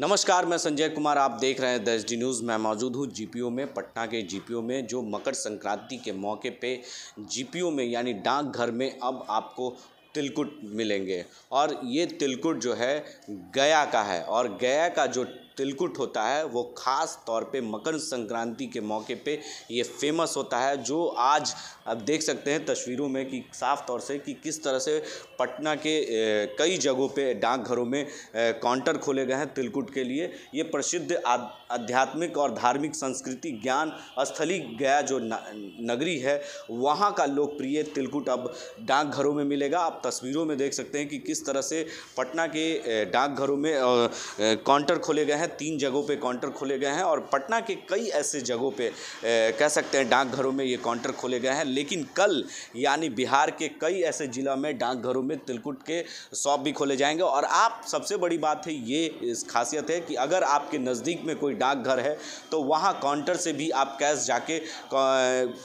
नमस्कार, मैं संजय कुमार। आप देख रहे हैं द एसडी न्यूज़। मैं मौजूद हूँ जीपीओ में, पटना के जीपीओ में, जो मकर संक्रांति के मौके पे जीपीओ में यानी डाकघर में अब आपको तिलकुट मिलेंगे। और ये तिलकुट जो है गया का है, और गया का जो तिलकुट होता है वो ख़ास तौर पे मकर संक्रांति के मौके पे ये फेमस होता है। जो आज अब देख सकते हैं तस्वीरों में कि साफ़ तौर से कि किस तरह से पटना के कई जगहों पे डाकघरों में काउंटर खोले गए हैं तिलकुट के लिए। ये प्रसिद्ध आध्यात्मिक और धार्मिक संस्कृति ज्ञान स्थली गया जो नगरी है, वहाँ का लोकप्रिय तिलकुट अब डाकघरों में मिलेगा। आप तस्वीरों में देख सकते हैं कि किस तरह से पटना के डाकघरों में काउंटर खोले गए हैं। 3 जगहों पे काउंटर खोले गए हैं और पटना के कई ऐसे जगहों पे कह सकते हैं डाकघरों में ये काउंटर खोले गए हैं। लेकिन कल यानी बिहार के कई ऐसे ज़िला में डाकघरों में तिलकुट के शॉप भी खोले जाएंगे। और आप सबसे बड़ी बात है ये इस खासियत है कि अगर आपके नज़दीक में कोई डाकघर है तो वहाँ काउंटर से भी आप कैश जाके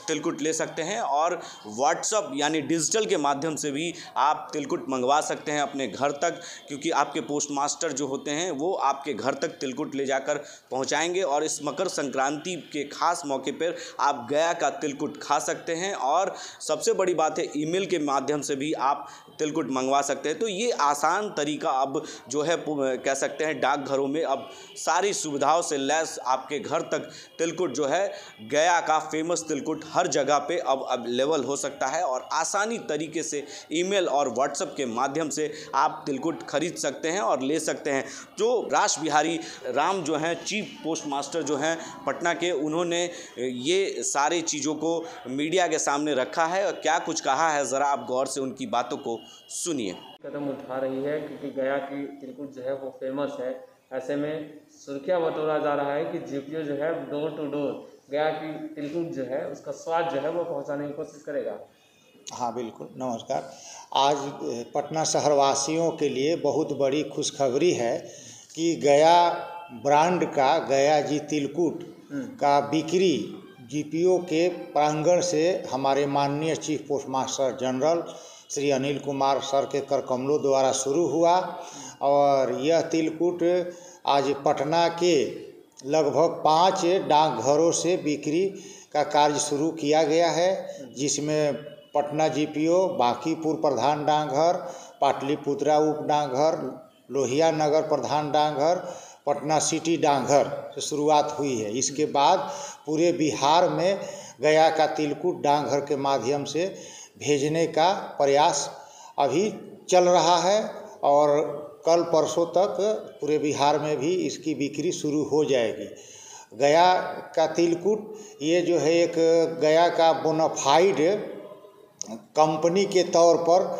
तिलकुट ले सकते हैं, और व्हाट्सअप यानी डिजिटल के माध्यम से भी आप तिलकुट मंगवा सकते हैं अपने घर तक, क्योंकि आपके पोस्ट मास्टर जो होते हैं वो आपके घर तक तिलकुट ले जाकर पहुंचाएंगे। और इस मकर संक्रांति के खास मौके पर आप गया का तिलकुट खा सकते हैं, और सबसे बड़ी बात है ईमेल के माध्यम से भी आप तिलकुट मंगवा सकते हैं। तो ये आसान तरीका अब जो है कह सकते हैं डाकघरों में अब सारी सुविधाओं से लैस आपके घर तक तिलकुट जो है गया का फेमस तिलकुट हर जगह पे अब अवेलेबल हो सकता है, और आसानी तरीके से ईमेल और व्हाट्सएप के माध्यम से आप तिलकुट खरीद सकते हैं और ले सकते हैं। जो रास बिहारी राम जो हैं चीफ पोस्ट मास्टर जो हैं पटना के, उन्होंने ये सारी चीज़ों को मीडिया के सामने रखा है, और क्या कुछ कहा है ज़रा आप गौर से उनकी बातों को सुनिए। कदम उठा रही है क्योंकि गया की तिलकुट जो है वो फेमस है। ऐसे में सुर्खियाँ बटोरा जा रहा है कि जीपीओ जो है डोर टू डोर गया की तिलकुट जो है उसका स्वाद जो है वो पहुंचाने की कोशिश करेगा। हाँ बिल्कुल, नमस्कार। आज पटना शहरवासियों के लिए बहुत बड़ी खुशखबरी है कि गया ब्रांड का गया जी तिलकुट का बिक्री जीपीओ के प्रांगण से हमारे माननीय chief post master general Shri Anil Kumar sir के कर कमलों द्वारा शुरू हुआ। और यह तिलकुट आज पटना के लगभग 5 डाकघरों से बिक्री का कार्य शुरू किया गया है, जिसमें पटना जीपीओ, बांकीपुर प्रधान डाकघर, पाटलिपुत्रा उप डाकघर, लोहिया नगर प्रधान डाकघर, पटना सिटी डाकघर से शुरुआत हुई है। इसके बाद पूरे बिहार में गया का तिलकुट डाकघर के माध्यम से भेजने का प्रयास अभी चल रहा है, और कल परसों तक पूरे बिहार में भी इसकी बिक्री शुरू हो जाएगी। गया का तिलकुट ये जो है एक गया का बोनाफाइड कंपनी के तौर पर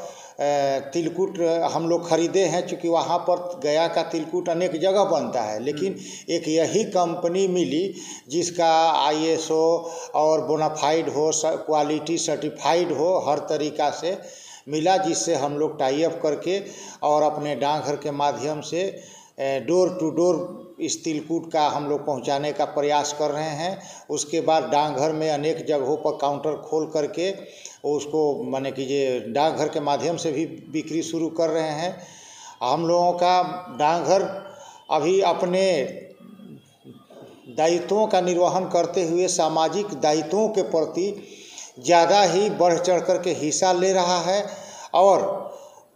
तिलकुट हम लोग खरीदे हैं, चूँकि वहाँ पर गया का तिलकुट अनेक जगह बनता है, लेकिन एक यही कंपनी मिली जिसका ISO और बोनाफाइड हो, क्वालिटी सर्टिफाइड हो, हर तरीक़ा से मिला, जिससे हम लोग टाई अप करके और अपने डाकघर के माध्यम से डोर टू डोर इस तिलकुट का हम लोग पहुंचाने का प्रयास कर रहे हैं। उसके बाद डाकघर में अनेक जगहों पर काउंटर खोल करके उसको माने कीजिए डाकघर के माध्यम से भी बिक्री शुरू कर रहे हैं। हम लोगों का डाकघर अभी अपने दायित्वों का निर्वहन करते हुए सामाजिक दायित्वों के प्रति ज़्यादा ही बढ़ चढ़ कर के हिस्सा ले रहा है, और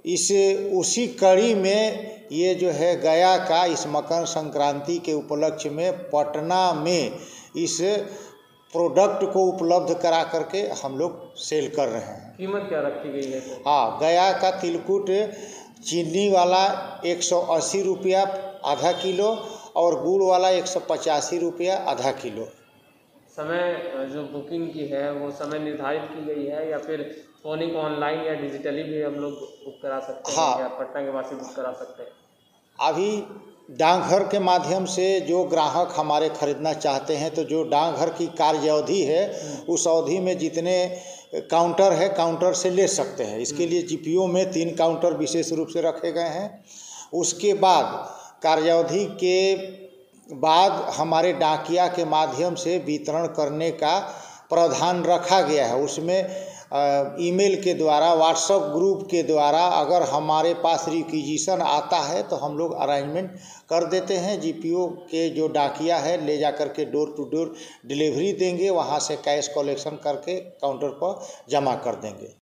उसी कड़ी में ये जो है गया का इस मकर संक्रांति के उपलक्ष्य में पटना में इस प्रोडक्ट को उपलब्ध करा करके हम लोग सेल कर रहे हैं। कीमत क्या रखी गई है? हाँ, गया का तिलकुट चीनी वाला 180 रुपया आधा किलो और गुड़ वाला 185 रुपया आधा किलो। समय जो बुकिंग की है वो समय निर्धारित की गई है, या फिर फोनिक ऑनलाइन या डिजिटली भी हम लोग बुक करा सकते हैं? हाँ, या पटना के वासी बुक करा सकते हैं? अभी डाकघर के माध्यम से जो ग्राहक हमारे खरीदना चाहते हैं, तो जो डाकघर की कार्य अवधि है उस अवधि में जितने काउंटर है काउंटर से ले सकते हैं। इसके लिए जीपीओ में 3 काउंटर विशेष रूप से रखे गए हैं। उसके बाद कार्यावधि के बाद हमारे डाकिया के माध्यम से वितरण करने का प्रावधान रखा गया है। उसमें ईमेल के द्वारा, व्हाट्सएप ग्रुप के द्वारा अगर हमारे पास रिक्विजिशन आता है तो हम लोग अरेंजमेंट कर देते हैं। जीपीओ के जो डाकिया है ले जा कर के डोर टू डोर डिलीवरी देंगे, वहाँ से कैश कलेक्शन करके काउंटर पर जमा कर देंगे।